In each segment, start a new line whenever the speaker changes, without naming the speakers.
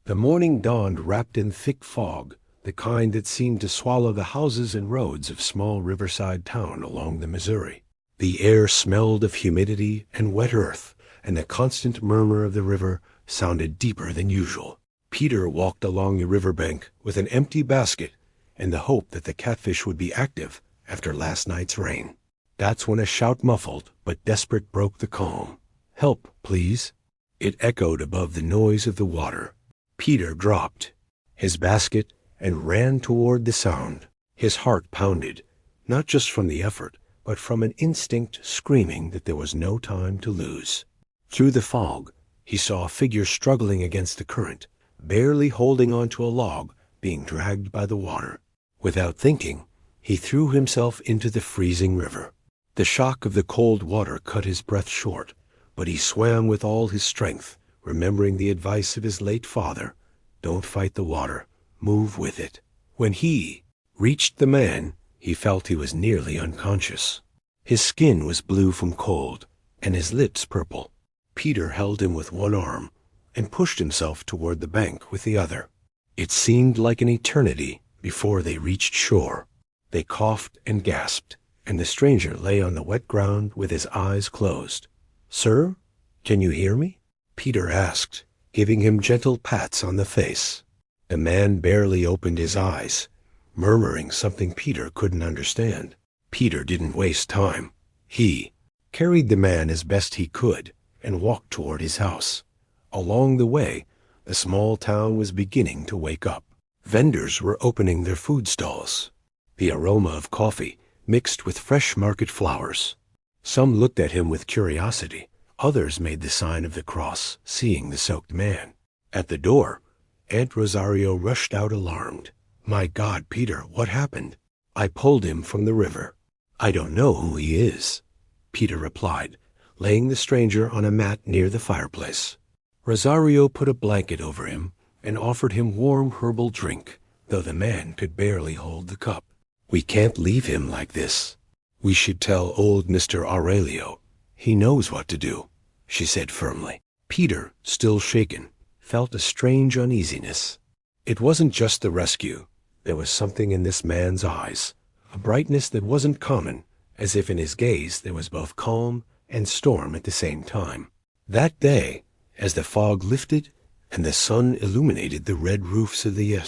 The morning dawned wrapped in thick fog, the kind that seemed to swallow the houses and roads of small riverside town along the Missouri. The air smelled of humidity and wet earth, and the constant murmur of the river sounded deeper than usual. Peter walked along the riverbank with an empty basket and the hope that the catfish would be active after last night's rain. That's when a shout muffled but desperate broke the calm. "Help, please." It echoed above the noise of the water. Peter dropped his basket and ran toward the sound. His heart pounded, not just from the effort, but from an instinct screaming that there was no time to lose. Through the fog, he saw a figure struggling against the current, barely holding onto a log being dragged by the water. Without thinking, he threw himself into the freezing river. The shock of the cold water cut his breath short, but he swam with all his strength, remembering the advice of his late father, "Don't fight the water, move with it." When he reached the man, he felt he was nearly unconscious. His skin was blue from cold, and his lips purple. Peter held him with one arm and pushed himself toward the bank with the other. It seemed like an eternity before they reached shore. They coughed and gasped, and the stranger lay on the wet ground with his eyes closed. "Sir, can you hear me?" Peter asked, giving him gentle pats on the face. The man barely opened his eyes, murmuring something Peter couldn't understand. Peter didn't waste time. He carried the man as best he could and walked toward his house. Along the way, the small town was beginning to wake up. Vendors were opening their food stalls. The aroma of coffee mixed with fresh market flowers. Some looked at him with curiosity. Others made the sign of the cross, seeing the soaked man. At the door, Aunt Rosario rushed out alarmed. "My God, Peter, what happened?" "I pulled him from the river." "I don't know who he is," Peter replied, laying the stranger on a mat near the fireplace. Rosario put a blanket over him and offered him warm herbal drink, though the man could barely hold the cup. "We can't leave him like this. We should tell old Mr. Aurelio. He knows what to do," she said firmly. Peter, still shaken, felt a strange uneasiness. It wasn't just the rescue. There was something in this man's eyes, a brightness that wasn't common, as if in his gaze there was both calm and storm at the same time. That day, as the fog lifted and the sun illuminated the red roofs of the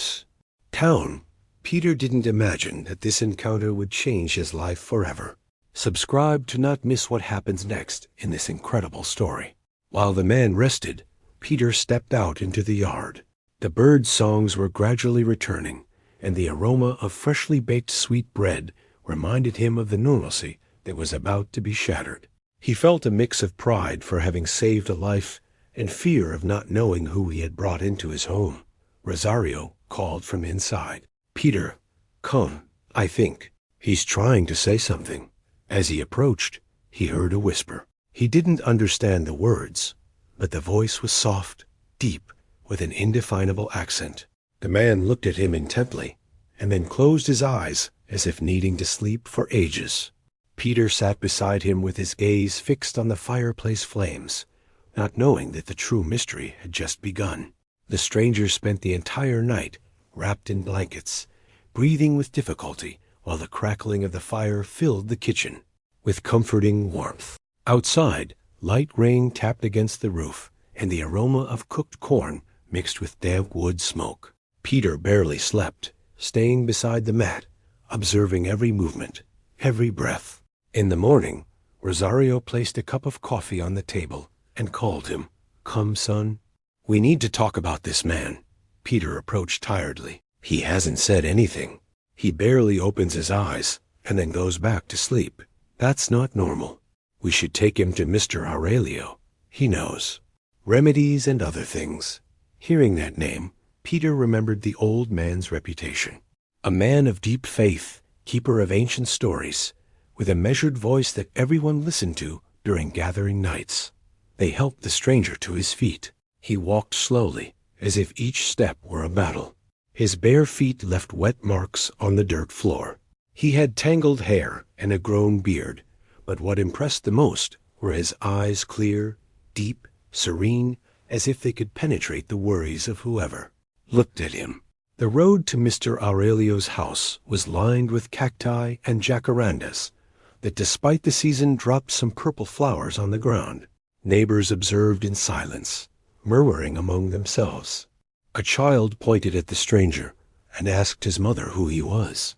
town, Peter didn't imagine that this encounter would change his life forever. Subscribe to not miss what happens next in this incredible story. While the man rested, Peter stepped out into the yard. The bird songs were gradually returning, and the aroma of freshly baked sweet bread reminded him of the normalcy that was about to be shattered. He felt a mix of pride for having saved a life and fear of not knowing who he had brought into his home. Rosario called from inside. "Peter, come, I think." "He's trying to say something." As he approached, he heard a whisper. He didn't understand the words, but the voice was soft, deep, with an indefinable accent. The man looked at him intently, and then closed his eyes as if needing to sleep for ages. Peter sat beside him with his gaze fixed on the fireplace flames, not knowing that the true mystery had just begun. The stranger spent the entire night wrapped in blankets, breathing with difficulty while the crackling of the fire filled the kitchen with comforting warmth. Outside, light rain tapped against the roof, and the aroma of cooked corn mixed with damp wood smoke. Peter barely slept, staying beside the mat, observing every movement, every breath. In the morning, Rosario placed a cup of coffee on the table and called him. "Come, son. We need to talk about this man." Peter approached tiredly. "He hasn't said anything. He barely opens his eyes and then goes back to sleep. That's not normal. We should take him to Mr. Aurelio. He knows remedies and other things." Hearing that name, Peter remembered the old man's reputation. A man of deep faith, keeper of ancient stories, with a measured voice that everyone listened to during gathering nights. They helped the stranger to his feet. He walked slowly, as if each step were a battle. His bare feet left wet marks on the dirt floor. He had tangled hair and a grown beard, but what impressed the most were his eyes, clear, deep, serene, as if they could penetrate the worries of whoever looked at him. The road to Mr. Aurelio's house was lined with cacti and jacarandas that, despite the season, dropped some purple flowers on the ground. Neighbors observed in silence, murmuring among themselves. A child pointed at the stranger and asked his mother who he was.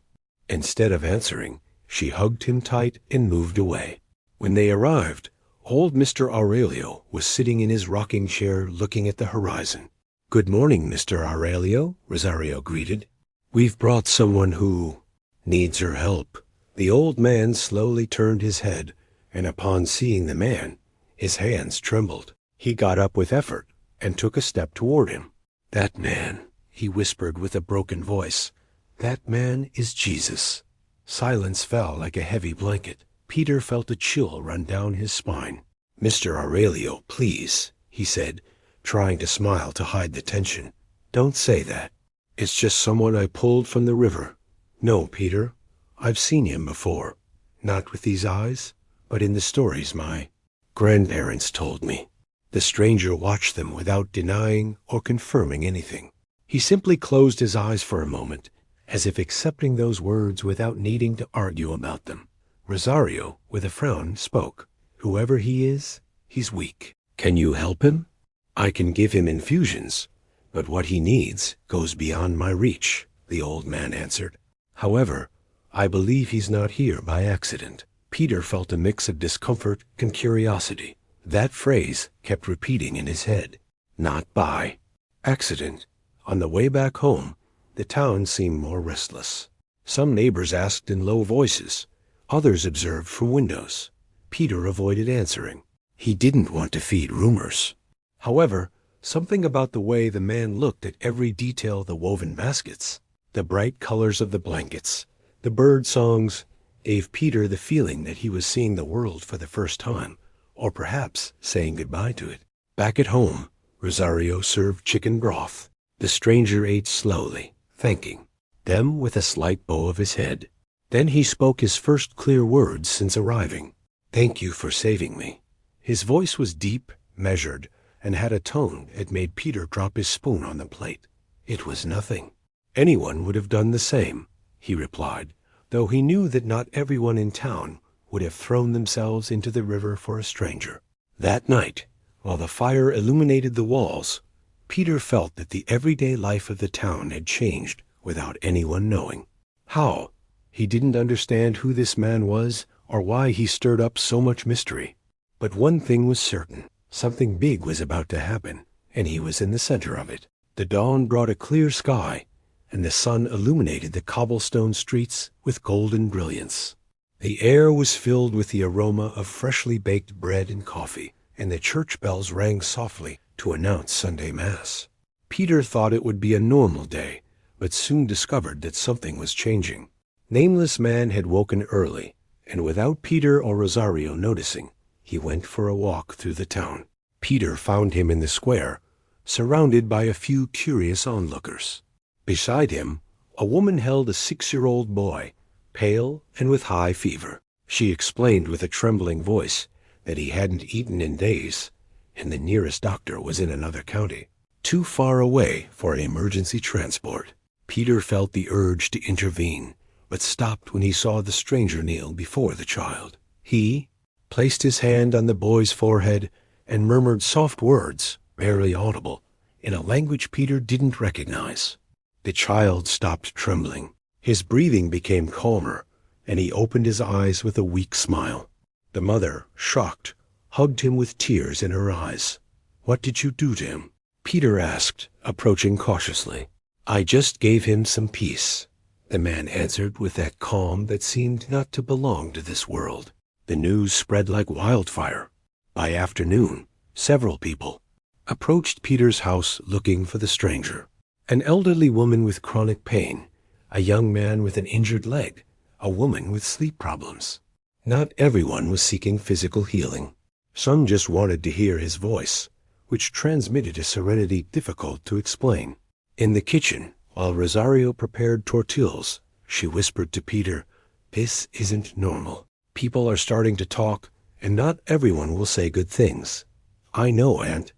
Instead of answering, she hugged him tight and moved away. When they arrived, old Mr. Aurelio was sitting in his rocking chair looking at the horizon. "Good morning, Mr. Aurelio," Rosario greeted. "We've brought someone who needs her help." The old man slowly turned his head, and upon seeing the man, his hands trembled. He got up with effort and took a step toward him. "That man," he whispered with a broken voice, "that man is Jesus." Silence fell like a heavy blanket. Peter felt a chill run down his spine. "Mr. Aurelio, please," he said, trying to smile to hide the tension. "Don't say that. It's just someone I pulled from the river. No, Peter, I've seen him before. Not with these eyes, but in the stories my grandparents told me." The stranger watched them without denying or confirming anything. He simply closed his eyes for a moment, as if accepting those words without needing to argue about them. Rosario, with a frown, spoke. "Whoever he is, he's weak. Can you help him? I can give him infusions, but what he needs goes beyond my reach," the old man answered. "However, I believe he's not here by accident." Peter felt a mix of discomfort and curiosity. That phrase kept repeating in his head. Not by accident. On the way back home, the town seemed more restless. Some neighbors asked in low voices. Others observed from windows. Peter avoided answering. He didn't want to feed rumors. However, something about the way the man looked at every detail of the woven baskets, the bright colors of the blankets, the bird songs, gave Peter the feeling that he was seeing the world for the first time, or perhaps saying goodbye to it. Back at home, Rosario served chicken broth. The stranger ate slowly, thanking them with a slight bow of his head. Then he spoke his first clear words since arriving. "Thank you for saving me." His voice was deep, measured, and had a tone that made Peter drop his spoon on the plate. "It was nothing. Anyone would have done the same," he replied, though he knew that not everyone in town would have thrown themselves into the river for a stranger. That night, while the fire illuminated the walls, Peter felt that the everyday life of the town had changed without anyone knowing. How? He didn't understand who this man was or why he stirred up so much mystery. But one thing was certain. Something big was about to happen, and he was in the center of it. The dawn brought a clear sky, and the sun illuminated the cobblestone streets with golden brilliance. The air was filled with the aroma of freshly baked bread and coffee, and the church bells rang softly to announce Sunday Mass. Peter thought it would be a normal day, but soon discovered that something was changing. Nameless Man had woken early, and without Peter or Rosario noticing, he went for a walk through the town. Peter found him in the square, surrounded by a few curious onlookers. Beside him, a woman held a 6-year-old boy, pale and with high fever. She explained with a trembling voice that he hadn't eaten in days, and the nearest doctor was in another county, too far away for an emergency transport. Peter felt the urge to intervene, but stopped when he saw the stranger kneel before the child. He placed his hand on the boy's forehead and murmured soft words, barely audible, in a language Peter didn't recognize. The child stopped trembling. His breathing became calmer, and he opened his eyes with a weak smile. The mother, shocked, hugged him with tears in her eyes. "What did you do to him?" Peter asked, approaching cautiously. "I just gave him some peace," the man answered with that calm that seemed not to belong to this world. The news spread like wildfire. By afternoon, several people approached Peter's house looking for the stranger. An elderly woman with chronic pain, a young man with an injured leg, a woman with sleep problems. Not everyone was seeking physical healing. Some just wanted to hear his voice, which transmitted a serenity difficult to explain. In the kitchen, while Rosario prepared tortillas, she whispered to Peter, "This isn't normal. People are starting to talk, and not everyone will say good things. I know, Aunt,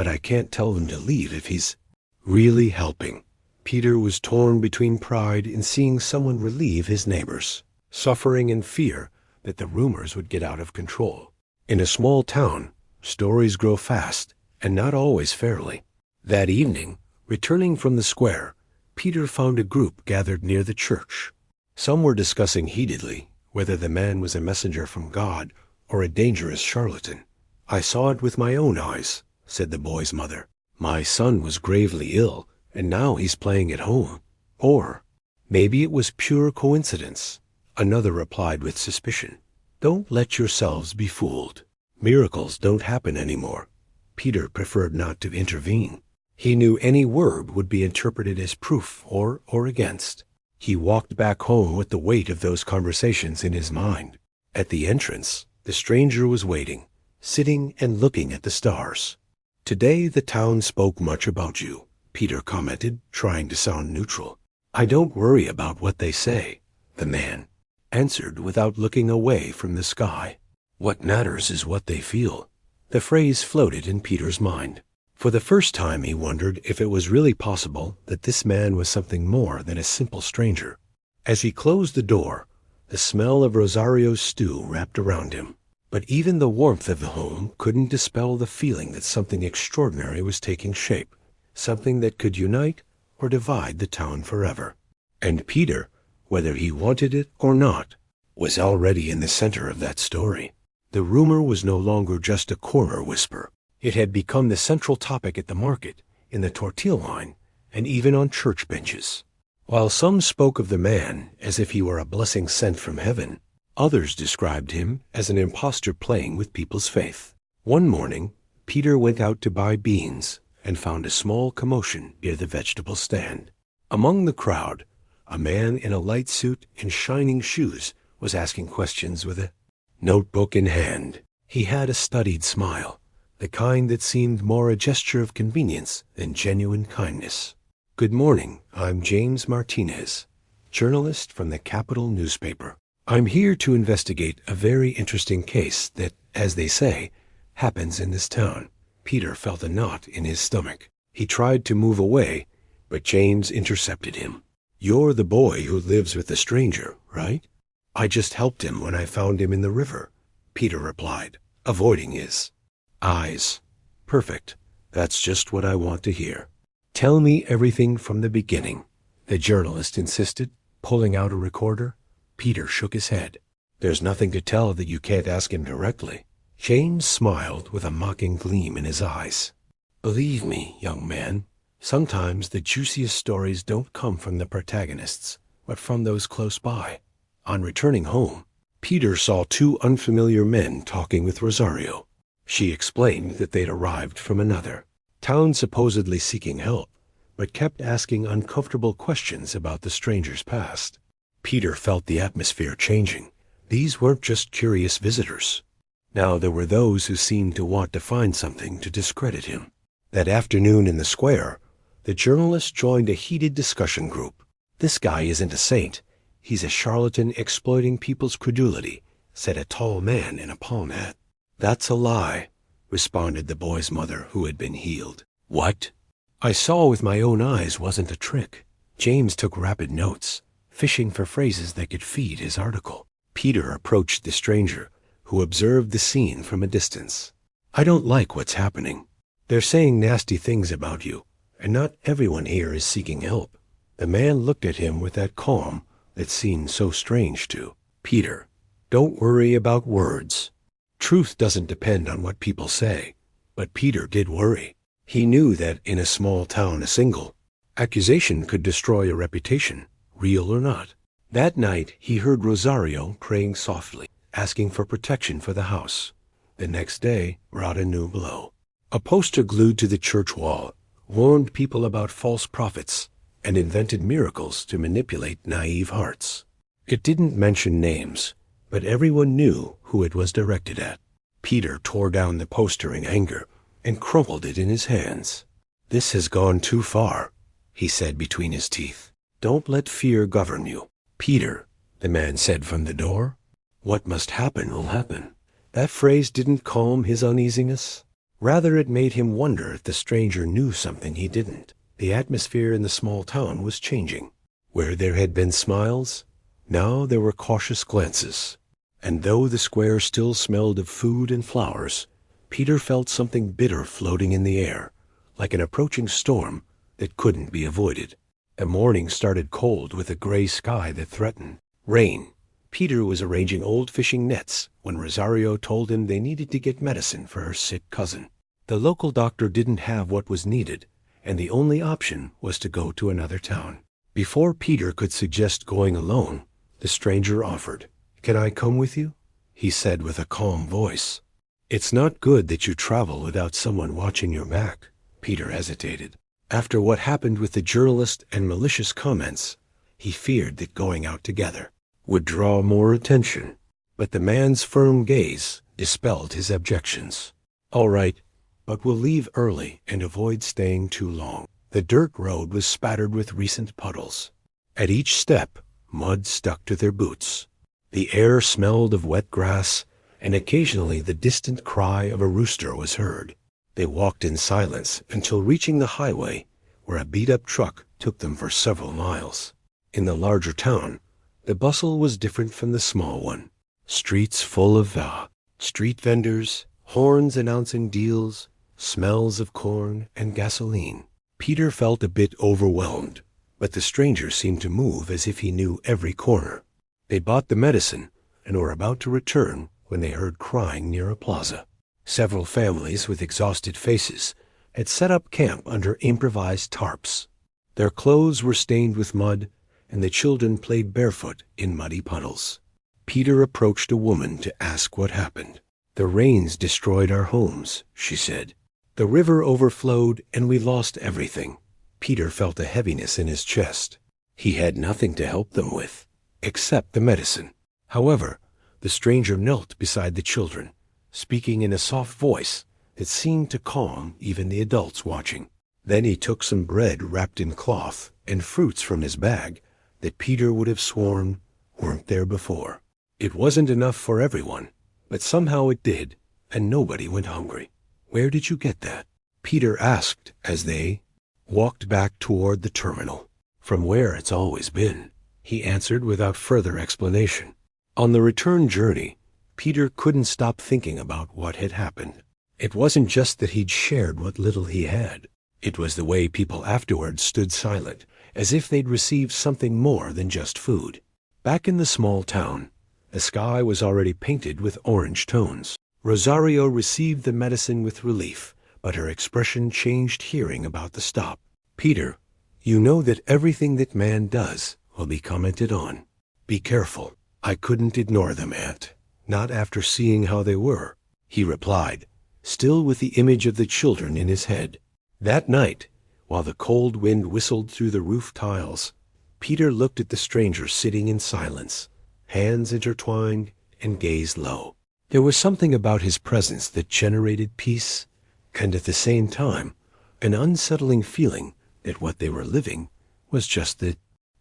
but I can't tell him to leave if he's really helping. Peter was torn between pride in seeing someone relieve his neighbors, suffering and fear that the rumors would get out of control. In a small town, stories grow fast, and not always fairly. That evening, returning from the square, Peter found a group gathered near the church. Some were discussing heatedly whether the man was a messenger from God or a dangerous charlatan. "I saw it with my own eyes," said the boy's mother. "My son was gravely ill, and now he's playing at home." Or, "Maybe it was pure coincidence," another replied with suspicion. "Don't let yourselves be fooled. Miracles don't happen anymore." Peter preferred not to intervene. He knew any word would be interpreted as proof or against. He walked back home with the weight of those conversations in his mind. At the entrance, the stranger was waiting, sitting and looking at the stars. "Today the town spoke much about you," Peter commented, trying to sound neutral. "I don't worry about what they say," the man answered without looking away from the sky. "What matters is what they feel." The phrase floated in Peter's mind. For the first time he wondered if it was really possible that this man was something more than a simple stranger. As he closed the door, the smell of Rosario's stew wrapped around him. But even the warmth of the home couldn't dispel the feeling that something extraordinary was taking shape, something that could unite or divide the town forever. And Peter, whether he wanted it or not, was already in the center of that story. The rumor was no longer just a corner whisper. It had become the central topic at the market, in the tortilla line, and even on church benches. While some spoke of the man as if he were a blessing sent from heaven, others described him as an impostor playing with people's faith. One morning, Peter went out to buy beans and found a small commotion near the vegetable stand. Among the crowd, a man in a light suit and shining shoes was asking questions with a notebook in hand. He had a studied smile, the kind that seemed more a gesture of convenience than genuine kindness. "Good morning, I'm James Martinez, journalist from the Capital newspaper. I'm here to investigate a very interesting case that, as they say, happens in this town." Peter felt a knot in his stomach. He tried to move away, but James intercepted him. "You're the boy who lives with the stranger, right?" "I just helped him when I found him in the river," Peter replied, avoiding his eyes. "Perfect. That's just what I want to hear. Tell me everything from the beginning," the journalist insisted, pulling out a recorder. Peter shook his head. "There's nothing to tell that you can't ask him directly." James smiled with a mocking gleam in his eyes. "Believe me, young man, sometimes the juiciest stories don't come from the protagonists, but from those close by." On returning home, Peter saw two unfamiliar men talking with Rosario. She explained that they'd arrived from another town supposedly seeking help, but kept asking uncomfortable questions about the stranger's past. Peter felt the atmosphere changing. These weren't just curious visitors. Now there were those who seemed to want to find something to discredit him. That afternoon in the square, the journalist joined a heated discussion group. "This guy isn't a saint. He's a charlatan exploiting people's credulity," said a tall man in a palm hat. "That's a lie," responded the boy's mother, who had been healed. "What?" "I saw with my own eyes wasn't a trick." James took rapid notes, fishing for phrases that could feed his article. Peter approached the stranger, who observed the scene from a distance. "I don't like what's happening. They're saying nasty things about you, and not everyone here is seeking help." The man looked at him with that calm that seemed so strange to Peter. "Don't worry about words. Truth doesn't depend on what people say." But Peter did worry. He knew that in a small town a single accusation could destroy a reputation, real or not. That night he heard Rosario praying softly, asking for protection for the house. The next day brought a new blow. A poster glued to the church wall warned people about false prophets and invented miracles to manipulate naive hearts. It didn't mention names, but everyone knew who it was directed at. Peter tore down the poster in anger and crumpled it in his hands. "This has gone too far," he said between his teeth. "Don't let fear govern you." "Peter," the man said from the door, "what must happen will happen." That phrase didn't calm his uneasiness. Rather, it made him wonder if the stranger knew something he didn't. The atmosphere in the small town was changing. Where there had been smiles, now there were cautious glances. And though the square still smelled of food and flowers, Peter felt something bitter floating in the air, like an approaching storm that couldn't be avoided. The morning started cold with a gray sky that threatened rain. Peter was arranging old fishing nets when Rosario told him they needed to get medicine for her sick cousin. The local doctor didn't have what was needed, and the only option was to go to another town. Before Peter could suggest going alone, the stranger offered. "Can I come with you?" he said with a calm voice. "It's not good that you travel without someone watching your back." Peter hesitated. After what happened with the journalist and malicious comments, he feared that going out together would draw more attention. But the man's firm gaze dispelled his objections. "All right, but we'll leave early and avoid staying too long." The dirt road was spattered with recent puddles. At each step, mud stuck to their boots. The air smelled of wet grass, and occasionally the distant cry of a rooster was heard. They walked in silence until reaching the highway, where a beat-up truck took them for several miles. In the larger town, the bustle was different from the small one. Streets full of street vendors, horns announcing deals, smells of corn and gasoline. Peter felt a bit overwhelmed, but the stranger seemed to move as if he knew every corner. They bought the medicine and were about to return when they heard crying near a plaza. Several families with exhausted faces had set up camp under improvised tarps. Their clothes were stained with mud, and the children played barefoot in muddy puddles. Peter approached a woman to ask what happened. "The rains destroyed our homes," she said. "The river overflowed and we lost everything." Peter felt a heaviness in his chest. He had nothing to help them with, except the medicine. However, the stranger knelt beside the children, speaking in a soft voice that seemed to calm even the adults watching. Then he took some bread wrapped in cloth and fruits from his bag that Peter would have sworn weren't there before. It wasn't enough for everyone, but somehow it did, and nobody went hungry. "Where did you get that?" Peter asked as they walked back toward the terminal. "From where it's always been," he answered without further explanation. On the return journey, Peter couldn't stop thinking about what had happened. It wasn't just that he'd shared what little he had. It was the way people afterwards stood silent, as if they'd received something more than just food. Back in the small town, the sky was already painted with orange tones. Rosario received the medicine with relief, but her expression changed hearing about the stop. "Peter, you know that everything that man does will be commented on. Be careful." "I couldn't ignore them, Aunt. Not after seeing how they were," he replied, still with the image of the children in his head. That night, while the cold wind whistled through the roof tiles, Peter looked at the stranger sitting in silence, hands intertwined and gaze low. There was something about his presence that generated peace, and at the same time, an unsettling feeling that what they were living was just the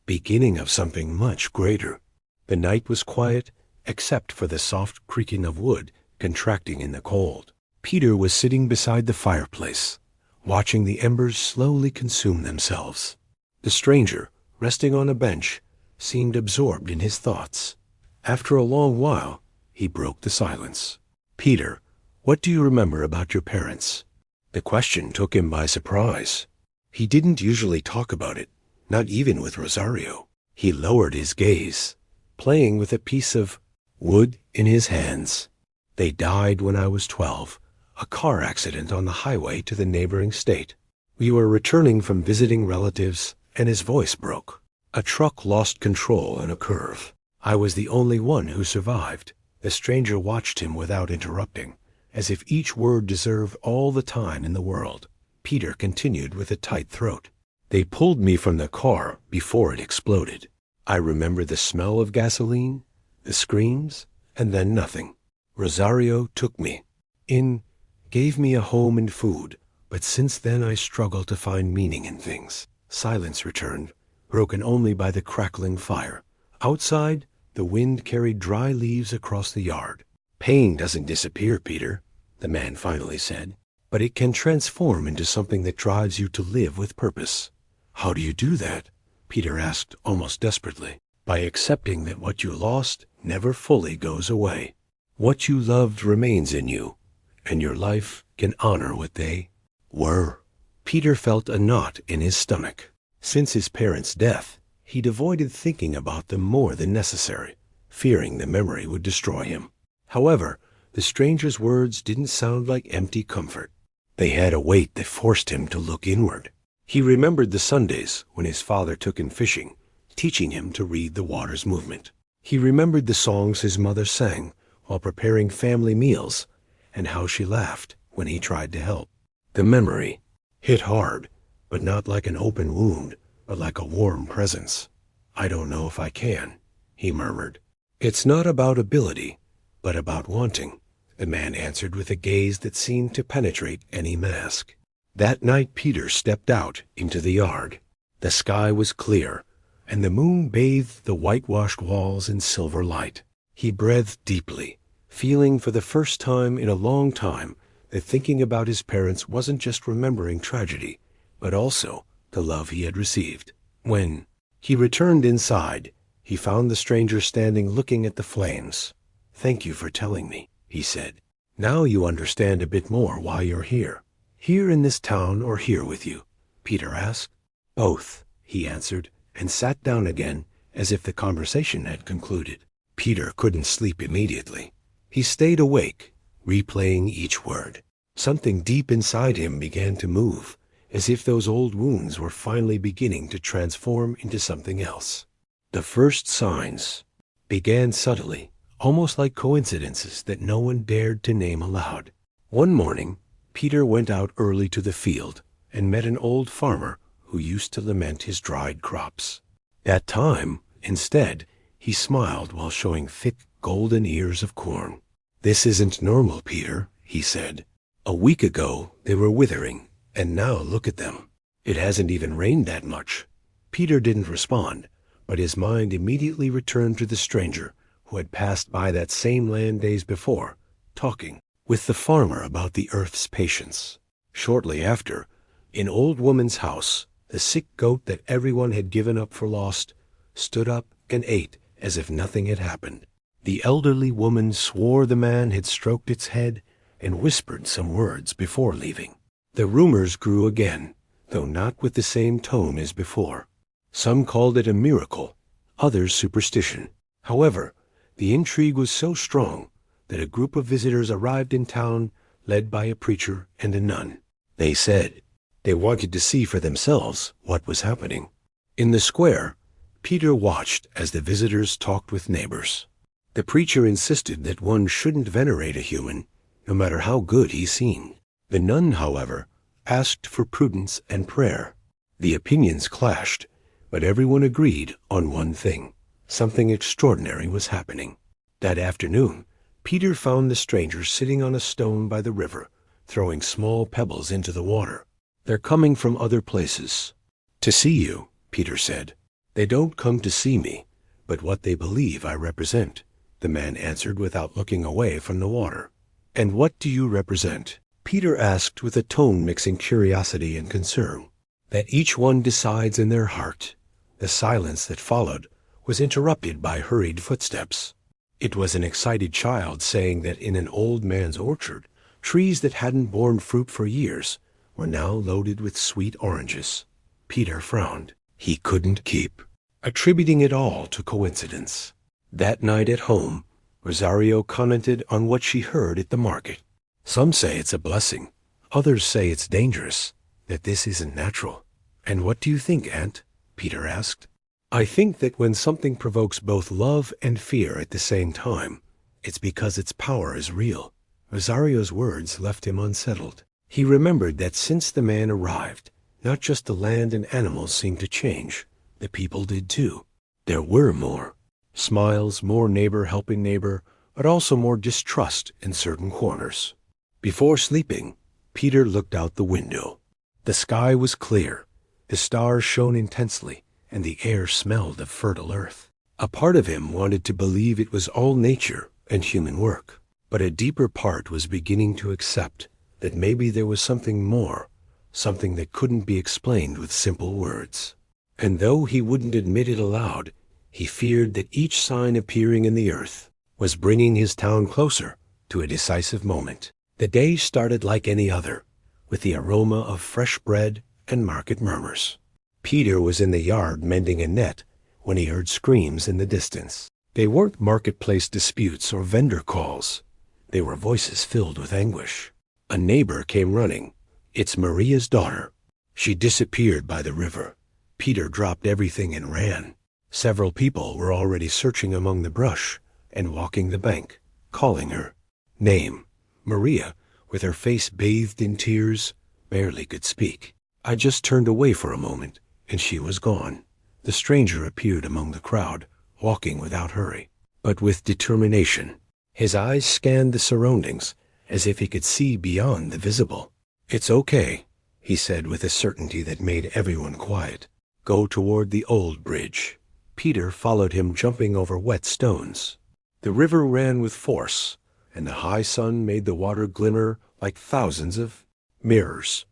beginning of something much greater. The night was quiet, except for the soft creaking of wood contracting in the cold. Peter was sitting beside the fireplace, watching the embers slowly consume themselves. The stranger, resting on a bench, seemed absorbed in his thoughts. After a long while, he broke the silence. "Peter, what do you remember about your parents?" The question took him by surprise. He didn't usually talk about it, not even with Rosario. He lowered his gaze, playing with a piece of wood in his hands. "They died when I was 12, a car accident on the highway to the neighboring state. We were returning from visiting relatives, and his voice broke. A truck lost control in a curve. I was the only one who survived." The stranger watched him without interrupting, as if each word deserved all the time in the world. Peter continued with a tight throat. "They pulled me from the car before it exploded. I remember the smell of gasoline, the screams, and then nothing. Rosario took me in, gave me a home and food, but since then I struggle to find meaning in things." Silence returned, broken only by the crackling fire. Outside, the wind carried dry leaves across the yard. "Pain doesn't disappear, Peter," the man finally said. but it can transform into something that drives you to live with purpose. How do you do that? Peter asked almost desperately. By accepting that what you lost never fully goes away. What you loved remains in you, and your life can honor what they were. Peter felt a knot in his stomach. Since his parents' death, he'd avoided thinking about them more than necessary, fearing the memory would destroy him. However, the stranger's words didn't sound like empty comfort. They had a weight that forced him to look inward. He remembered the Sundays when his father took him fishing, teaching him to read the water's movement. He remembered the songs his mother sang while preparing family meals, and how she laughed when he tried to help. The memory hit hard, but not like an open wound, but like a warm presence. "I don't know if I can," he murmured. "It's not about ability, but about wanting," the man answered with a gaze that seemed to penetrate any mask. That night Peter stepped out into the yard. The sky was clear, and the moon bathed the whitewashed walls in silver light. He breathed deeply, feeling for the first time in a long time that thinking about his parents wasn't just remembering tragedy, but also the love he had received. When he returned inside, he found the stranger standing looking at the flames. "Thank you for telling me," he said. "Now you understand a bit more why you're here." "Here in this town or here with you?" Peter asked. "Both," he answered, and sat down again as if the conversation had concluded. Peter couldn't sleep immediately. He stayed awake, replaying each word. Something deep inside him began to move, as if those old wounds were finally beginning to transform into something else. The first signs began subtly, almost like coincidences that no one dared to name aloud. One morning, Peter went out early to the field and met an old farmer who used to lament his dried crops. That time, instead, he smiled while showing thick golden ears of corn. "This isn't normal, Peter," he said. "A week ago they were withering, and now look at them. It hasn't even rained that much." Peter didn't respond, but his mind immediately returned to the stranger who had passed by that same land days before, talking with the farmer about the earth's patience. Shortly after, in old woman's house, the sick goat that everyone had given up for lost stood up and ate as if nothing had happened. The elderly woman swore the man had stroked its head and whispered some words before leaving. The rumors grew again, though not with the same tone as before. Some called it a miracle, others superstition. However, the intrigue was so strong that a group of visitors arrived in town led by a preacher and a nun. They said they wanted to see for themselves what was happening. In the square, Peter watched as the visitors talked with neighbors. The preacher insisted that one shouldn't venerate a human, no matter how good he seemed. The nun, however, asked for prudence and prayer. The opinions clashed, but everyone agreed on one thing. Something extraordinary was happening. That afternoon, Peter found the stranger sitting on a stone by the river, throwing small pebbles into the water. "They're coming from other places to see you," Peter said. "They don't come to see me, but what they believe I represent," the man answered without looking away from the water. "And what do you represent?" Peter asked with a tone mixing curiosity and concern. "That each one decides in their heart." The silence that followed was interrupted by hurried footsteps. It was an excited child saying that in an old man's orchard, trees that hadn't borne fruit for years were now loaded with sweet oranges. Peter frowned. He couldn't keep attributing it all to coincidence. That night at home, Rosario commented on what she heard at the market. "Some say it's a blessing. Others say it's dangerous, that this isn't natural." "And what do you think, Aunt?" Peter asked. "I think that when something provokes both love and fear at the same time, it's because its power is real." Rosario's words left him unsettled. He remembered that since the man arrived, not just the land and animals seemed to change, the people did too. There were more smiles, more neighbor helping neighbor, but also more distrust in certain corners. Before sleeping, Peter looked out the window. The sky was clear, the stars shone intensely, and the air smelled of fertile earth. A part of him wanted to believe it was all nature and human work, but a deeper part was beginning to accept that maybe there was something more, something that couldn't be explained with simple words. And though he wouldn't admit it aloud, he feared that each sign appearing in the earth was bringing his town closer to a decisive moment. The day started like any other, with the aroma of fresh bread and market murmurs. Peter was in the yard mending a net when he heard screams in the distance. They weren't marketplace disputes or vendor calls. They were voices filled with anguish. A neighbor came running. It's Maria's daughter. She disappeared by the river. Peter dropped everything and ran. Several people were already searching among the brush and walking the bank, calling her. Name. Maria, with her face bathed in tears, barely could speak. I just turned away for a moment, and she was gone. The stranger appeared among the crowd, walking without hurry, but with determination. His eyes scanned the surroundings, as if he could see beyond the visible. It's okay, he said with a certainty that made everyone quiet. Go toward the old bridge. Peter followed him, jumping over wet stones. The river ran with force, and the high sun made the water glimmer like thousands of mirrors.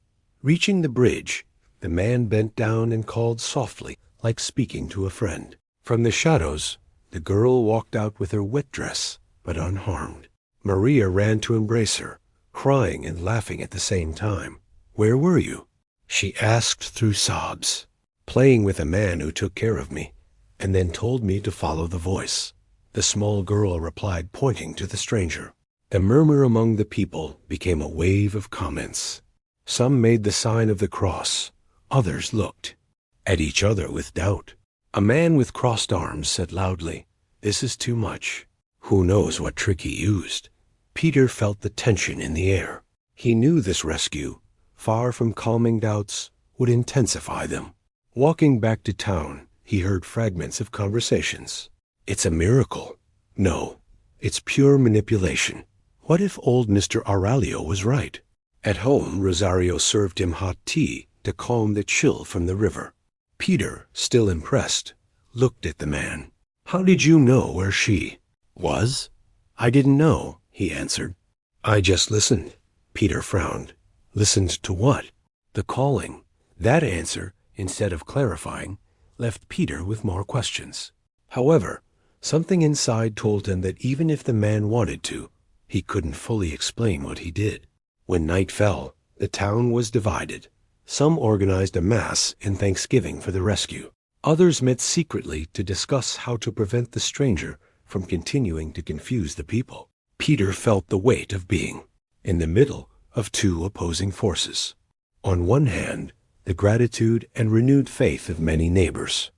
Reaching the bridge, the man bent down and called softly, like speaking to a friend. From the shadows, the girl walked out with her wet dress, but unharmed. Maria ran to embrace her, crying and laughing at the same time. Where were you? She asked through sobs. Playing with a man who took care of me, and then told me to follow the voice. The small girl replied, pointing to the stranger. The murmur among the people became a wave of comments. Some made the sign of the cross. Others looked at each other with doubt. A man with crossed arms said loudly, "This is too much." Who knows what trick he used? Peter felt the tension in the air. He knew this rescue, far from calming doubts, would intensify them. Walking back to town, he heard fragments of conversations. It's a miracle. No, it's pure manipulation. What if old Mr. Aurelio was right? At home, Rosario served him hot tea to calm the chill from the river. Peter, still impressed, looked at the man. How did you know where she was? I didn't know, he answered. I just listened. Peter frowned. Listened to what? The calling. That answer, instead of clarifying, left Peter with more questions. However, something inside told him that even if the man wanted to, he couldn't fully explain what he did. When night fell, the town was divided. Some organized a mass in thanksgiving for the rescue. Others met secretly to discuss how to prevent the stranger from continuing to confuse the people. Peter felt the weight of being in the middle of two opposing forces. On one hand, the gratitude and renewed faith of many neighbors.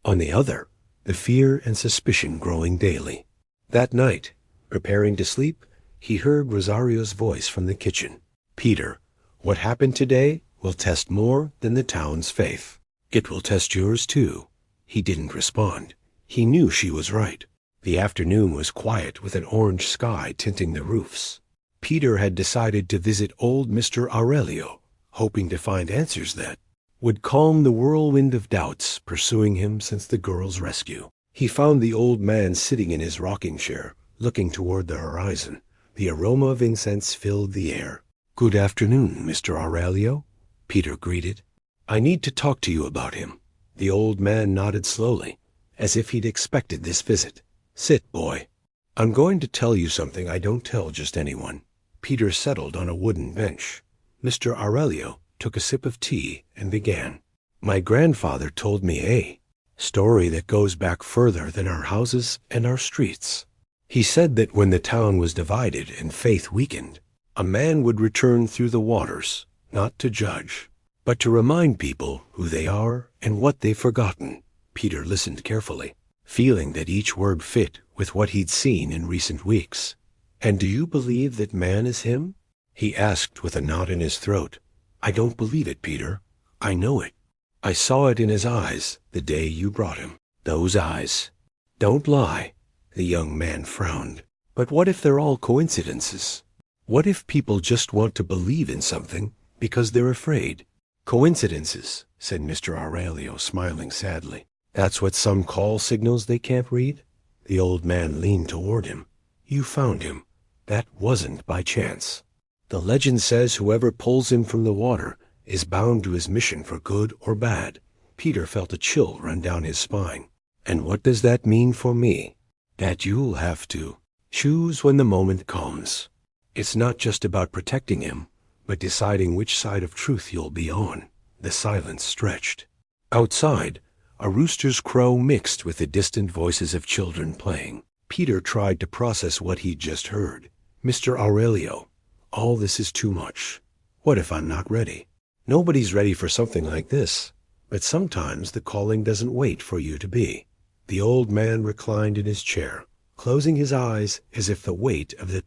On the other, the fear and suspicion growing daily. That night, preparing to sleep, he heard Rosario's voice from the kitchen. Peter, what happened today will test more than the town's faith. It will test yours too. He didn't respond. He knew she was right. The afternoon was quiet with an orange sky tinting the roofs. Peter had decided to visit old Mr. Aurelio, hoping to find answers that would calm the whirlwind of doubts pursuing him since the girl's rescue. He found the old man sitting in his rocking chair, looking toward the horizon. The aroma of incense filled the air. Good afternoon, Mr. Aurelio, Peter greeted. I need to talk to you about him. The old man nodded slowly, as if he'd expected this visit. Sit, boy. I'm going to tell you something I don't tell just anyone. Peter settled on a wooden bench. Mr. Aurelio took a sip of tea and began. My grandfather told me a story that goes back further than our houses and our streets. He said that when the town was divided and faith weakened, a man would return through the waters, not to judge, but to remind people who they are and what they've forgotten. Peter listened carefully, feeling that each word fit with what he'd seen in recent weeks. And do you believe that man is him? He asked with a knot in his throat. I don't believe it, Peter. I know it. I saw it in his eyes the day you brought him. Those eyes. Don't lie. The young man frowned. But what if they're all coincidences? What if people just want to believe in something because they're afraid? Coincidences, said Mr. Aurelio, smiling sadly. That's what some call signals they can't read? The old man leaned toward him. You found him. That wasn't by chance. The legend says whoever pulls him from the water is bound to his mission for good or bad. Peter felt a chill run down his spine. And what does that mean for me? That you'll have to choose when the moment comes. It's not just about protecting him, but deciding which side of truth you'll be on. The silence stretched. Outside, a rooster's crow mixed with the distant voices of children playing. Peter tried to process what he'd just heard. Mr. Aurelio, all this is too much. What if I'm not ready? Nobody's ready for something like this, but sometimes the calling doesn't wait for you to be. The old man reclined in his chair, closing his eyes as if the weight of the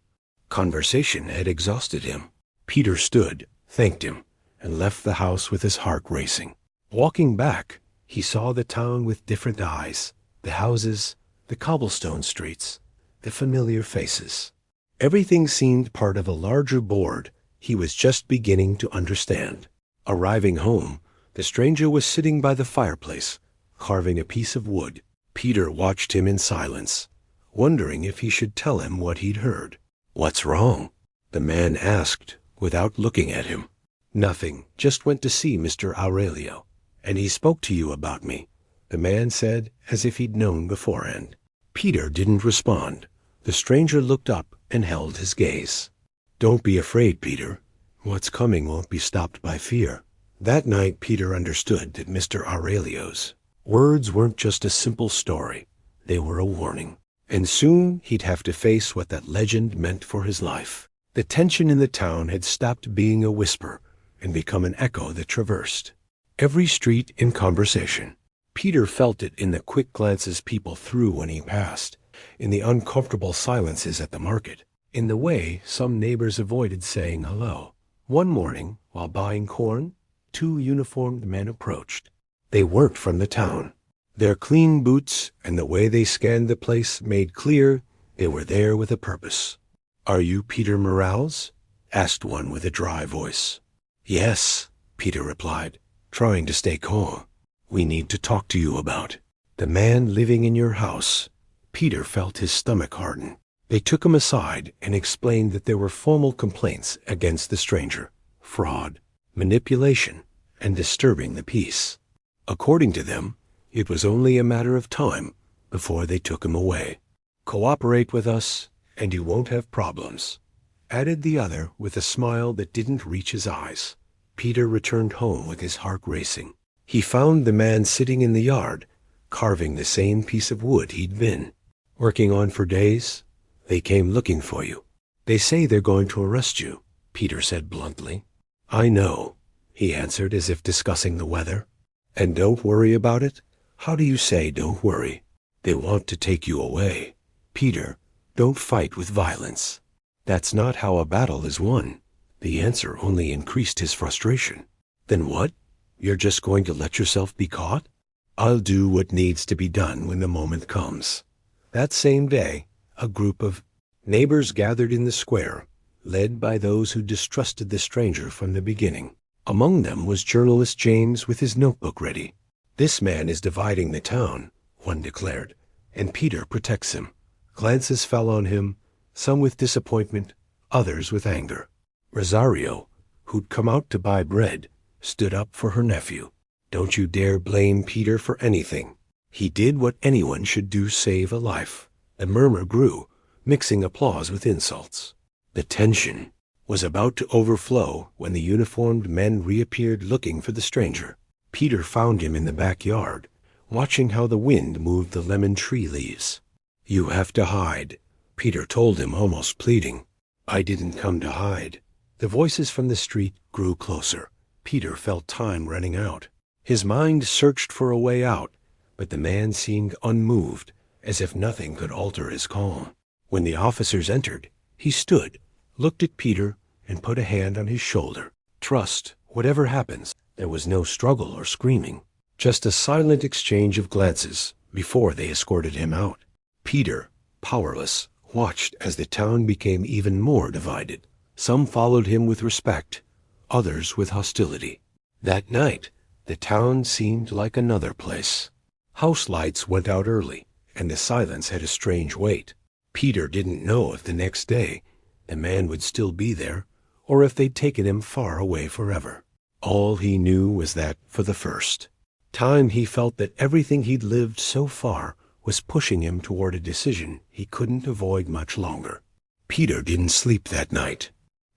conversation had exhausted him. Peter stood, thanked him, and left the house with his heart racing. Walking back, he saw the town with different eyes, the houses, the cobblestone streets, the familiar faces. Everything seemed part of a larger board he was just beginning to understand. Arriving home, the stranger was sitting by the fireplace, carving a piece of wood. Peter watched him in silence, wondering if he should tell him what he'd heard. "What's wrong?" the man asked without looking at him. "Nothing, just went to see Mr. Aurelio, and he spoke to you about me," the man said, as if he'd known beforehand. Peter didn't respond. The stranger looked up and held his gaze. "Don't be afraid, Peter. What's coming won't be stopped by fear." That night Peter understood that Mr. Aurelio's words weren't just a simple story. They were a warning. And soon he'd have to face what that legend meant for his life. The tension in the town had stopped being a whisper and become an echo that traversed every street in conversation. Peter felt it in the quick glances people threw when he passed, in the uncomfortable silences at the market, in the way some neighbors avoided saying hello. One morning, while buying corn, 2 uniformed men approached. They weren't from the town. Their clean boots and the way they scanned the place made clear they were there with a purpose. "Are you Peter Morales?" asked one with a dry voice. "Yes," Peter replied, trying to stay calm. "We need to talk to you about the man living in your house." Peter felt his stomach harden. They took him aside and explained that there were formal complaints against the stranger: fraud, manipulation, and disturbing the peace. According to them, it was only a matter of time before they took him away. "Cooperate with us, and you won't have problems," added the other with a smile that didn't reach his eyes. Peter returned home with his heart racing. He found the man sitting in the yard, carving the same piece of wood he'd been working on for days. "They came looking for you. They say they're going to arrest you," Peter said bluntly. "I know," he answered as if discussing the weather. "And don't worry about it? How do you say don't worry? They want to take you away. Peter, don't fight with violence. That's not how a battle is won." The answer only increased his frustration. "Then what? You're just going to let yourself be caught?" "I'll do what needs to be done when the moment comes." That same day, a group of neighbors gathered in the square, led by those who distrusted the stranger from the beginning. Among them was journalist James with his notebook ready. "This man is dividing the town," one declared, "and Peter protects him." Glances fell on him, some with disappointment, others with anger. Rosario, who'd come out to buy bread, stood up for her nephew. "Don't you dare blame Peter for anything. He did what anyone should do, save a life." A murmur grew, mixing applause with insults. The tension was about to overflow when the uniformed men reappeared looking for the stranger. Peter found him in the backyard, watching how the wind moved the lemon tree leaves. "You have to hide," Peter told him, almost pleading. "I didn't come to hide." The voices from the street grew closer. Peter felt time running out. His mind searched for a way out, but the man seemed unmoved, as if nothing could alter his calm. When the officers entered, he stood, looked at Peter, and put a hand on his shoulder. "Trust, whatever happens." There was no struggle or screaming, just a silent exchange of glances before they escorted him out. Peter, powerless, watched as the town became even more divided. Some followed him with respect, others with hostility. That night, the town seemed like another place. House lights went out early, and the silence had a strange weight. Peter didn't know if the next day the man would still be there, or if they'd taken him far away forever. All he knew was that, for the first time, he felt that everything he'd lived so far was pushing him toward a decision he couldn't avoid much longer. Peter didn't sleep that night.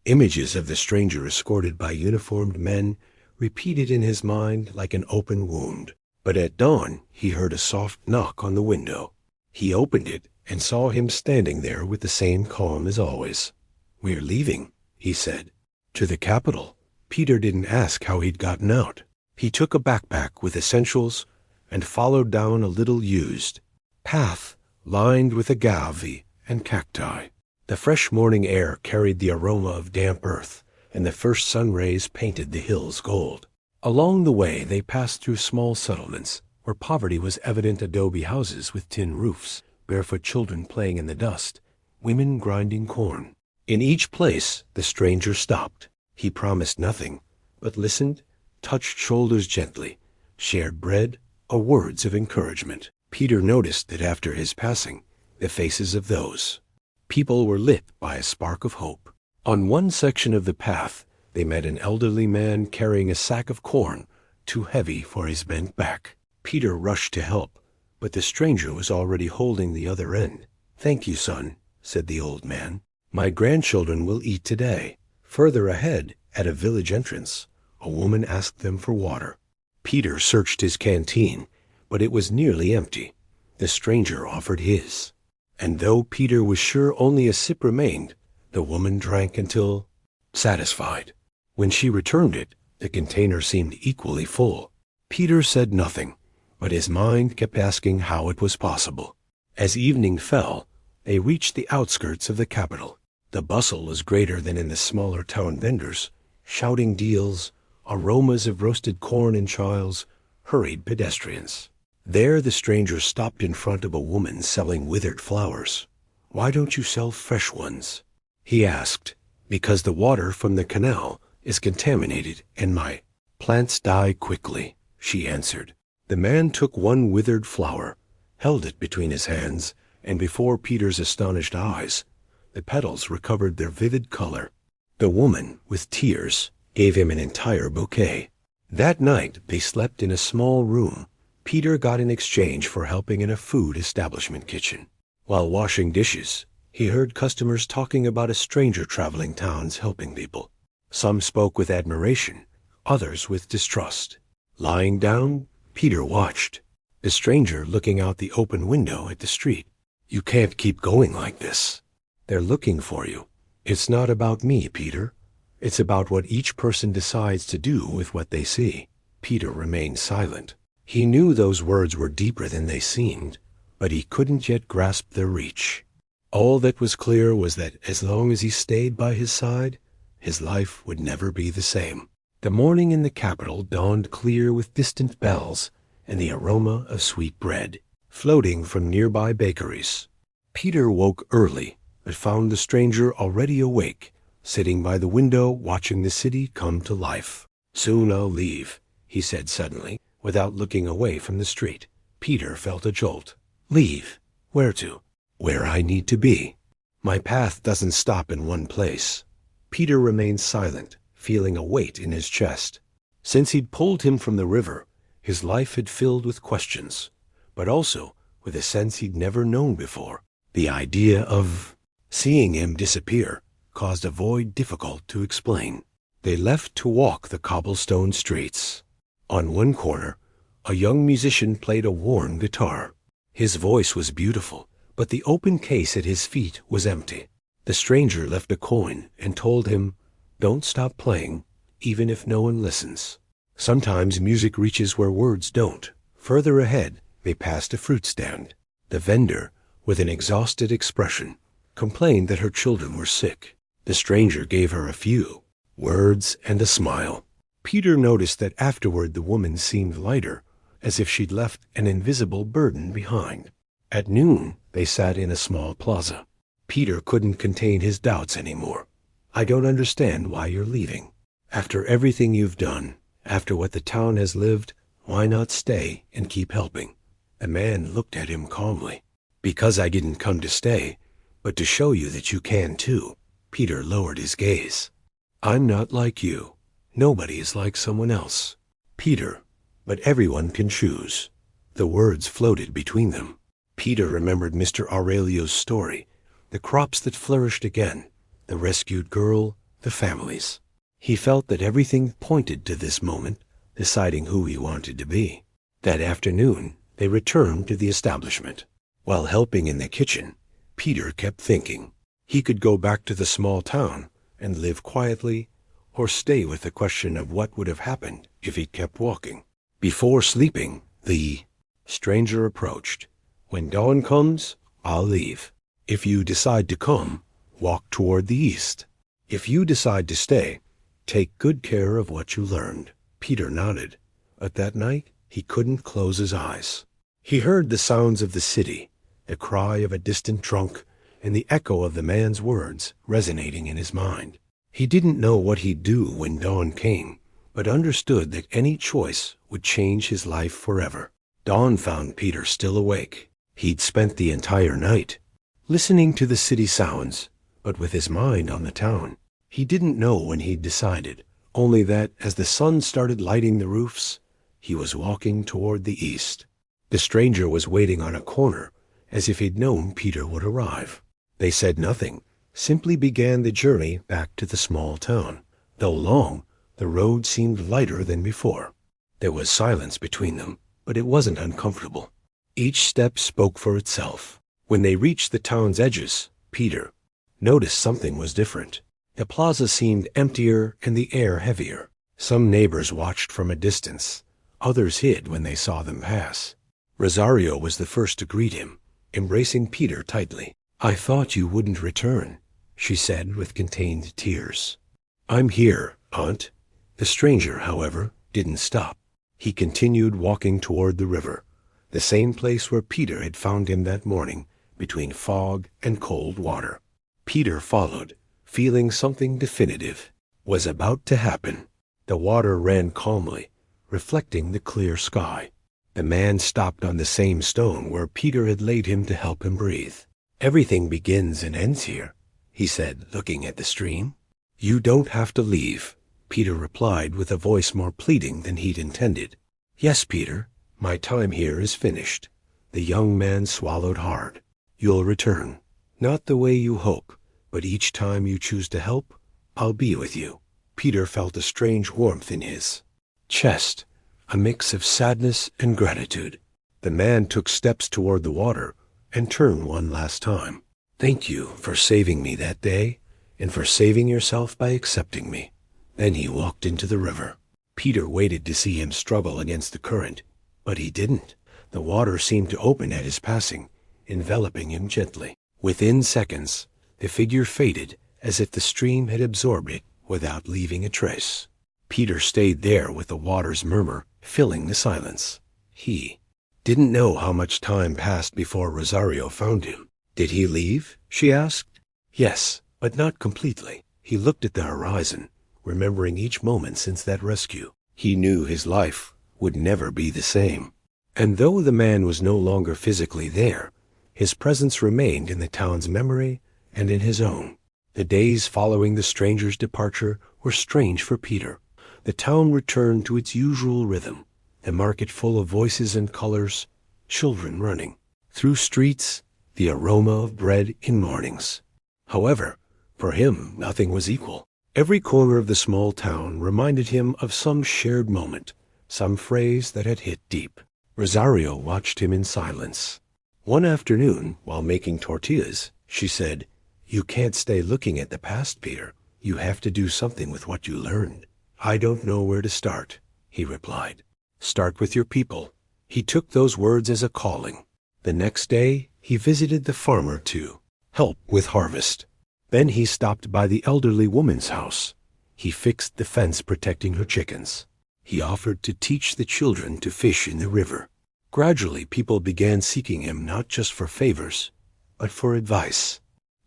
Images of the stranger escorted by uniformed men repeated in his mind like an open wound. But at dawn, he heard a soft knock on the window. He opened it and saw him standing there with the same calm as always. "We're leaving," he said. "To the capital." Peter didn't ask how he'd gotten out. He took a backpack with essentials and followed down a little used path lined with agave and cacti. The fresh morning air carried the aroma of damp earth, and the first sun rays painted the hills gold. Along the way, they passed through small settlements where poverty was evident: adobe houses with tin roofs, barefoot children playing in the dust, women grinding corn. In each place, the stranger stopped. He promised nothing, but listened, touched shoulders gently, shared bread or words of encouragement. Peter noticed that after his passing, the faces of those people were lit by a spark of hope. On one section of the path, they met an elderly man carrying a sack of corn too heavy for his bent back. Peter rushed to help, but the stranger was already holding the other end. "Thank you, son," said the old man. "My grandchildren will eat today." Further ahead, at a village entrance, a woman asked them for water. Peter searched his canteen, but it was nearly empty. The stranger offered his, and though Peter was sure only a sip remained, the woman drank until satisfied. When she returned it, the container seemed equally full. Peter said nothing, but his mind kept asking how it was possible. As evening fell, they reached the outskirts of the capital. The bustle was greater than in the smaller town. Vendors, shouting deals, aromas of roasted corn and chiles, hurried pedestrians. There the stranger stopped in front of a woman selling withered flowers. "Why don't you sell fresh ones?" he asked. "Because the water from the canal is contaminated and my plants die quickly," she answered. The man took one withered flower, held it between his hands, and before Peter's astonished eyes, the petals recovered their vivid color. The woman, with tears, gave him an entire bouquet. That night they slept in a small room Peter got in exchange for helping in a food establishment kitchen. While washing dishes, he heard customers talking about a stranger traveling towns helping people. Some spoke with admiration, others with distrust. Lying down, Peter watched, the stranger looking out the open window at the street. "You can't keep going like this. They're looking for you." "It's not about me, Peter. It's about what each person decides to do with what they see." Peter remained silent. He knew those words were deeper than they seemed, but he couldn't yet grasp their reach. All that was clear was that as long as he stayed by his side, his life would never be the same. The morning in the capital dawned clear with distant bells and the aroma of sweet bread floating from nearby bakeries. Peter woke early, but found the stranger already awake, sitting by the window watching the city come to life. "Soon I'll leave," he said suddenly, without looking away from the street. Peter felt a jolt. "Leave? Where to?" "Where I need to be. My path doesn't stop in one place." Peter remained silent, feeling a weight in his chest. Since he'd pulled him from the river, his life had filled with questions, but also with a sense he'd never known before. The idea of seeing him disappear caused a void difficult to explain. They left to walk the cobblestone streets. On one corner, a young musician played a worn guitar. His voice was beautiful, but the open case at his feet was empty. The stranger left a coin and told him, "Don't stop playing, even if no one listens." Sometimes music reaches where words don't. Further ahead, they passed a fruit stand. The vendor, with an exhausted expression, complained that her children were sick. The stranger gave her a few words and a smile. Peter noticed that afterward the woman seemed lighter, as if she'd left an invisible burden behind. At noon, they sat in a small plaza. Peter couldn't contain his doubts anymore. "I don't understand why you're leaving. After everything you've done, after what the town has lived, why not stay and keep helping?" The man looked at him calmly. "Because I didn't come to stay, but to show you that you can too." Peter lowered his gaze. I'm not like you. Nobody is like someone else. Peter, but everyone can choose. The words floated between them. Peter remembered Mr. Aurelio's story, the crops that flourished again, the rescued girl, the families. He felt that everything pointed to this moment, deciding who he wanted to be. That afternoon, they returned to the establishment. While helping in the kitchen, Peter kept thinking. He could go back to the small town and live quietly, or stay with the question of what would have happened if he kept walking. Before sleeping, the stranger approached. When dawn comes, I'll leave. If you decide to come, walk toward the east. If you decide to stay, take good care of what you learned. Peter nodded. But that night, he couldn't close his eyes. He heard the sounds of the city, the cry of a distant drunk, and the echo of the man's words resonating in his mind. He didn't know what he'd do when dawn came, but understood that any choice would change his life forever. Dawn found Peter still awake. He'd spent the entire night listening to the city sounds, but with his mind on the town. He didn't know when he'd decided, only that as the sun started lighting the roofs, he was walking toward the east. The stranger was waiting on a corner, as if he'd known Peter would arrive. They said nothing, simply began the journey back to the small town. Though long, the road seemed lighter than before. There was silence between them, but it wasn't uncomfortable. Each step spoke for itself. When they reached the town's edges, Peter noticed something was different. The plaza seemed emptier and the air heavier. Some neighbors watched from a distance. Others hid when they saw them pass. Rosario was the first to greet him, embracing Peter tightly. I thought you wouldn't return, she said with contained tears. I'm here, Aunt. The stranger, however, didn't stop. He continued walking toward the river, the same place where Peter had found him that morning, between fog and cold water. Peter followed, feeling something definitive was about to happen. The water ran calmly, reflecting the clear sky. The man stopped on the same stone where Peter had laid him to help him breathe. Everything begins and ends here, he said, looking at the stream. You don't have to leave, Peter replied with a voice more pleading than he'd intended. Yes, Peter, my time here is finished. The young man swallowed hard. You'll return. Not the way you hope, but each time you choose to help, I'll be with you. Peter felt a strange warmth in his chest, a mix of sadness and gratitude. The man took steps toward the water and turned one last time. Thank you for saving me that day and for saving yourself by accepting me. Then he walked into the river. Peter waited to see him struggle against the current, but he didn't. The water seemed to open at his passing, enveloping him gently. Within seconds, the figure faded as if the stream had absorbed it without leaving a trace. Peter stayed there with the water's murmur filling the silence. He didn't know how much time passed before Rosario found him. Did he leave? She asked. Yes, but not completely. He looked at the horizon, remembering each moment since that rescue. He knew his life would never be the same. And though the man was no longer physically there, his presence remained in the town's memory and in his own. The days following the stranger's departure were strange for Peter. The town returned to its usual rhythm, the market full of voices and colors, children running through streets, the aroma of bread in mornings. However, for him nothing was equal. Every corner of the small town reminded him of some shared moment, some phrase that had hit deep. Rosario watched him in silence. One afternoon, while making tortillas, she said, You can't stay looking at the past, Peter. You have to do something with what you learned. I don't know where to start, he replied. Start with your people. He took those words as a calling. The next day, he visited the farmer to help with harvest. Then he stopped by the elderly woman's house. He fixed the fence protecting her chickens. He offered to teach the children to fish in the river. Gradually, people began seeking him not just for favors, but for advice.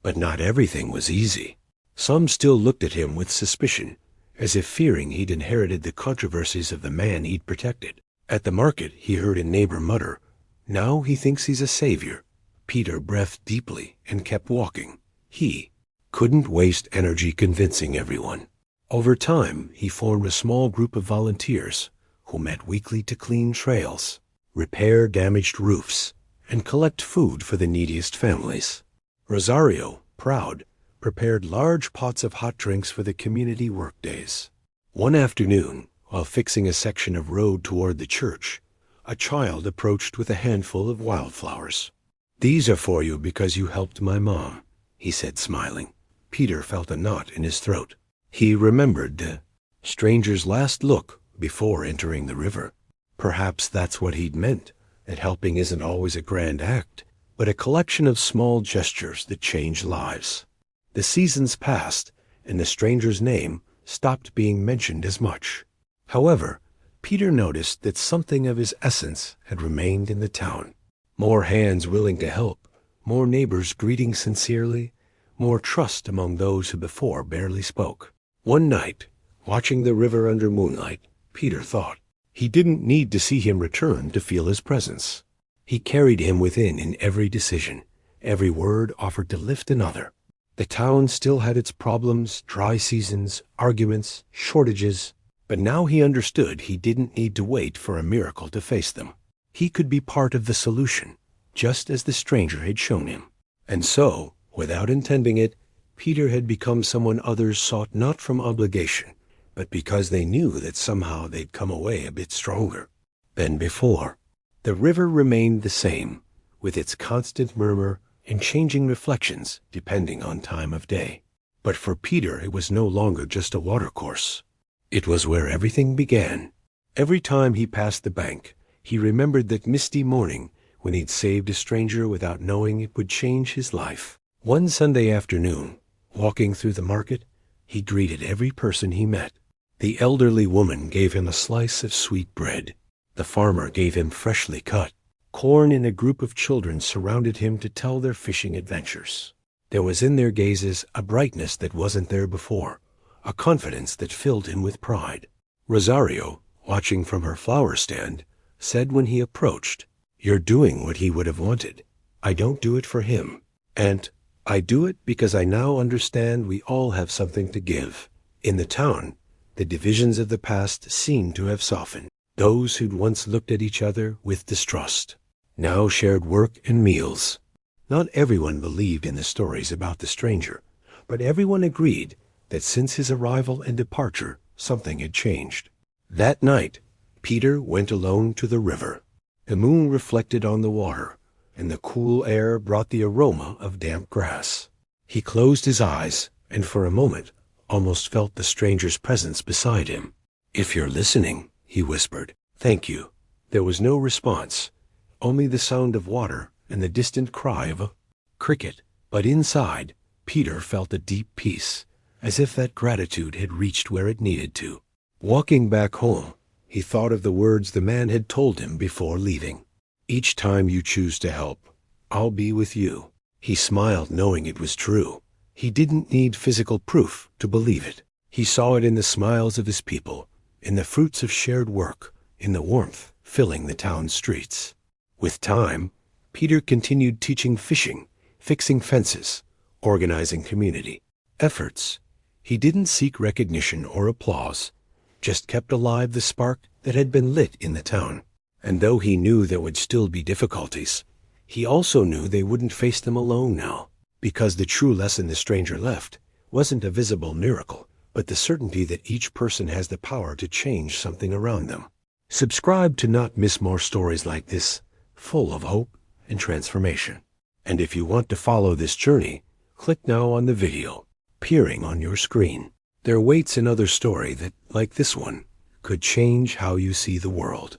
But not everything was easy. Some still looked at him with suspicion, as if fearing he'd inherited the controversies of the man he'd protected. At the market, he heard a neighbor mutter, Now he thinks he's a savior. Peter breathed deeply and kept walking. He couldn't waste energy convincing everyone. Over time, he formed a small group of volunteers who met weekly to clean trails, repair damaged roofs, and collect food for the neediest families. Rosario, proud, prepared large pots of hot drinks for the community workdays. One afternoon, while fixing a section of road toward the church, a child approached with a handful of wildflowers. "These are for you because you helped my mom," he said, smiling. Peter felt a knot in his throat. He remembered the stranger's last look before entering the river. Perhaps that's what he'd meant, that helping isn't always a grand act, but a collection of small gestures that change lives. The seasons passed, and the stranger's name stopped being mentioned as much. However, Peter noticed that something of his essence had remained in the town. More hands willing to help, more neighbors greeting sincerely, more trust among those who before barely spoke. One night, watching the river under moonlight, Peter thought he didn't need to see him return to feel his presence. He carried him within in every decision. Every word offered to lift another. The town still had its problems, dry seasons, arguments, shortages, but now he understood he didn't need to wait for a miracle to face them. He could be part of the solution, just as the stranger had shown him. And so, without intending it, Peter had become someone others sought not from obligation, but because they knew that somehow they'd come away a bit stronger than before. The river remained the same, with its constant murmur and changing reflections depending on time of day. But for Peter it was no longer just a watercourse. It was where everything began. Every time he passed the bank, he remembered that misty morning when he'd saved a stranger without knowing it would change his life. One Sunday afternoon, walking through the market, he greeted every person he met. The elderly woman gave him a slice of sweet bread. The farmer gave him freshly cut corn, and a group of children surrounded him to tell their fishing adventures. There was in their gazes a brightness that wasn't there before, a confidence that filled him with pride. Rosario, watching from her flower stand, said when he approached, "You're doing what he would have wanted. I don't do it for him. And I do it because I now understand we all have something to give." In the town, the divisions of the past seemed to have softened. Those who'd once looked at each other with distrust now shared work and meals. Not everyone believed in the stories about the stranger, but everyone agreed that since his arrival and departure, something had changed. That night, Peter went alone to the river. The moon reflected on the water, and the cool air brought the aroma of damp grass. He closed his eyes, and for a moment almost felt the stranger's presence beside him. "If you're listening," he whispered, "thank you." There was no response, only the sound of water and the distant cry of a cricket. But inside, Peter felt a deep peace, as if that gratitude had reached where it needed to. Walking back home, he thought of the words the man had told him before leaving. "Each time you choose to help, I'll be with you." He smiled, knowing it was true. He didn't need physical proof to believe it. He saw it in the smiles of his people, in the fruits of shared work, in the warmth filling the town's streets. With time, Peter continued teaching fishing, fixing fences, organizing community efforts. He didn't seek recognition or applause, just kept alive the spark that had been lit in the town. And though he knew there would still be difficulties, he also knew they wouldn't face them alone now, because the true lesson the stranger left wasn't a visible miracle, but the certainty that each person has the power to change something around them. Subscribe to not miss more stories like this, full of hope and transformation. And if you want to follow this journey, click now on the video appearing on your screen. There waits another story that, like this one, could change how you see the world.